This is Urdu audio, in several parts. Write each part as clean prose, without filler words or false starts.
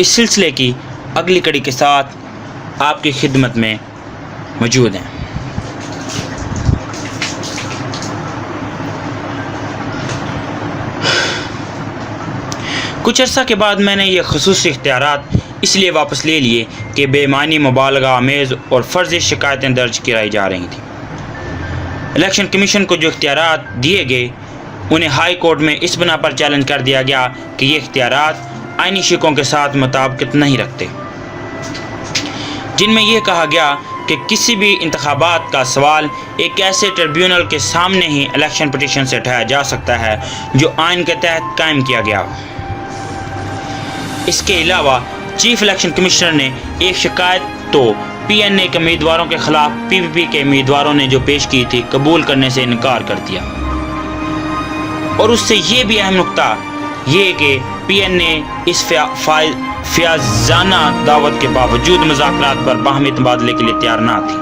اس سلسلے کی اگلی کڑی کے ساتھ آپ کی خدمت میں موجود ہیں۔ کچھ عرصہ کے بعد میں نے یہ خصوصی اختیارات اس لیے واپس لے لیے کہ بے معنی، مبالغہ آمیز اور فرضی شکایتیں درج کرائی جا رہی تھیں۔ الیکشن کمیشن کو جو اختیارات دیے گئے انہیں ہائی کورٹ میں اس بنا پر چیلنج کر دیا گیا کہ یہ اختیارات آئینی شقوں کے ساتھ مطابقت نہیں رکھتے، جن میں یہ کہا گیا کہ کسی بھی انتخابات کا سوال ایک ایسے ٹریبیونل کے سامنے ہی الیکشن پٹیشن سے اٹھایا جا سکتا ہے جو آئین کے تحت قائم کیا گیا ہو۔ اس کے علاوہ چیف الیکشن کمشنر نے ایک شکایت تو پی این اے کے امیدواروں کے خلاف پی پی پی کے امیدواروں نے جو پیش کی تھی قبول کرنے سے انکار کر دیا، اور اس سے یہ بھی اہم نقطہ یہ کہ پی این اے اس فیاضانہ دعوت کے باوجود مذاکرات پر باہمی تبادلے کے لیے تیار نہ تھی۔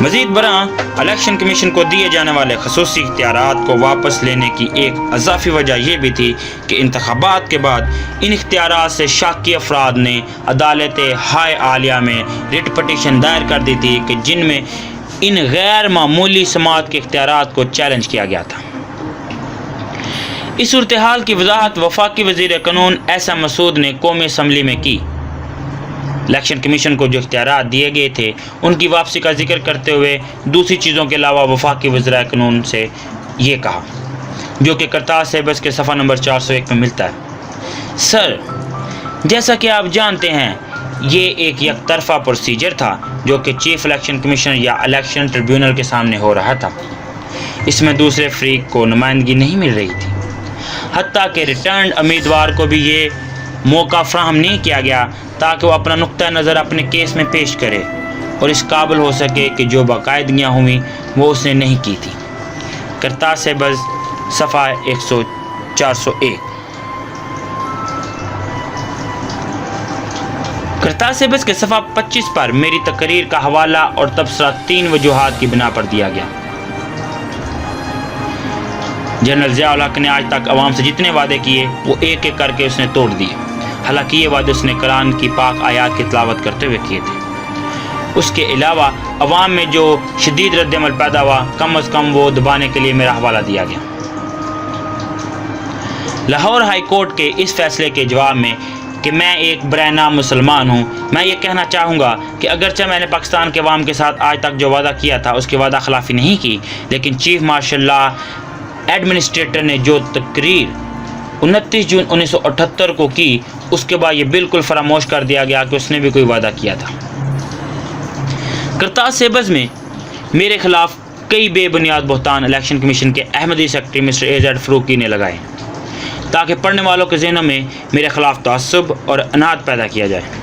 مزید برآں الیکشن کمیشن کو دیے جانے والے خصوصی اختیارات کو واپس لینے کی ایک اضافی وجہ یہ بھی تھی کہ انتخابات کے بعد ان اختیارات سے شاکی افراد نے عدالت ہائے عالیہ میں ریٹ پٹیشن دائر کر دی تھی کہ جن میں ان غیر معمولی سماعت کے اختیارات کو چیلنج کیا گیا تھا۔ اس صورتحال کی وضاحت وفاقی وزیر قانون احسن مسعود نے قومی اسمبلی میں کی۔ الیکشن کمیشن کو جو اختیارات دیے گئے تھے ان کی واپسی کا ذکر کرتے ہوئے دوسری چیزوں کے علاوہ وفاقی وزرائے قانون سے یہ کہا، جو کہ کرتاز سیبس کے صفحہ نمبر 401 میں ملتا ہے: سر، جیسا کہ آپ جانتے ہیں یہ ایک یک طرفہ پروسیجر تھا جو کہ چیف الیکشن کمیشنر یا الیکشن ٹریبیونل کے سامنے ہو رہا تھا۔ اس میں دوسرے فریق کو نمائندگی نہیں مل رہی تھی، حتیٰ کہ ریٹرنڈ امیدوار کو بھی یہ موقع فراہم نہیں کیا گیا تاکہ وہ اپنا نقطہ نظر اپنے کیس میں پیش کرے اور اس قابل ہو سکے کہ جو باقاعدگیاں ہوئیں وہ اس نے نہیں کی تھی۔ کرتاز سیبس صفحہ 401۔ کرتاز سیبس کے صفحہ 25 پر میری تقریر کا حوالہ اور تبصرہ 3 وجوہات کی بنا پر دیا گیا۔ جنرل ضیاء الحق نے آج تک عوام سے جتنے وعدے کیے وہ ایک ایک کر کے اس نے توڑ دیے، حالانکہ یہ وعدے اس نے قرآن کی پاک آیات کی تلاوت کرتے ہوئے کیے تھے۔ اس کے علاوہ عوام میں جو شدید رد عمل پیدا ہوا کم از کم وہ دبانے کے لیے میرا حوالہ دیا گیا۔ لاہور ہائی کورٹ کے اس فیصلے کے جواب میں کہ میں ایک برائے نام مسلمان ہوں، میں یہ کہنا چاہوں گا کہ اگرچہ میں نے پاکستان کے عوام کے ساتھ آج تک جو وعدہ کیا تھا اس کی وعدہ خلافی نہیں کی، لیکن چیف مارشل لا ایڈمنسٹریٹر نے جو تقریر 29 جون 1978 کو کی اس کے بعد یہ بالکل فراموش کر دیا گیا کہ اس نے بھی کوئی وعدہ کیا تھا۔ کرتاز سیبس میں میرے خلاف کئی بے بنیاد بہتان الیکشن کمیشن کے احمدی secretary mister A Z Farooqui نے لگائے تاکہ پڑھنے والوں کے ذہنوں میں میرے خلاف تعصب اور اناد پیدا کیا جائے۔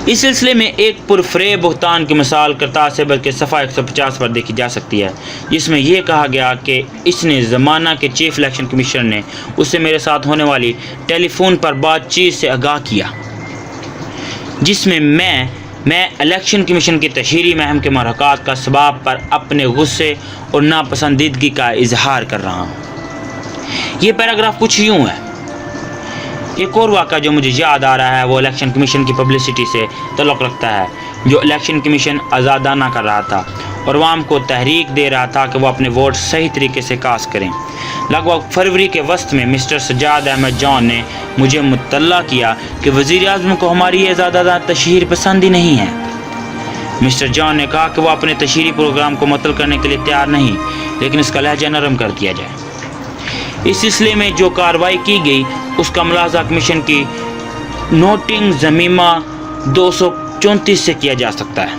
اس سلسلے میں ایک پرفریب بہتان کی مثال کرتاز سیبس کے صفحہ 150 پر دیکھی جا سکتی ہے، جس میں یہ کہا گیا کہ اس نے زمانہ کے چیف الیکشن کمیشنر نے اس سے میرے ساتھ ہونے والی ٹیلی فون پر بات چیت سے آگاہ کیا، جس میں میں الیکشن کمیشن کی تشہیری مہم کے محرکات کا اسباب پر اپنے غصے اور ناپسندیدگی کا اظہار کر رہا ہوں۔ یہ پیراگراف کچھ یوں ہے۔ ایک اور واقعہ جو مجھے یاد آ رہا ہے وہ الیکشن کمیشن کی پبلسٹی سے تعلق رکھتا ہے جو الیکشن کمیشن آزادانہ کر رہا تھا اور عوام کو تحریک دے رہا تھا کہ وہ اپنے ووٹ صحیح طریقے سے کاسٹ کریں۔ لگ بھگ فروری کے وسط میں مسٹر سجاد احمد جان نے مجھے مطلع کیا کہ وزیر اعظم کو ہماری یہ زیادہ تشہیر پسند ہی نہیں ہے۔ مسٹر جان نے کہا کہ وہ اپنے تشہیری پروگرام کو معطل کرنے کے لیے تیار نہیں، لیکن اس کا لہجہ نرم کر دیا جائے۔ اس سلسلے میں جو کارروائی کی گئی اس کا ملاحظہ کمیشن کی نوٹنگ ضمیمہ 234 سے کیا جا سکتا ہے۔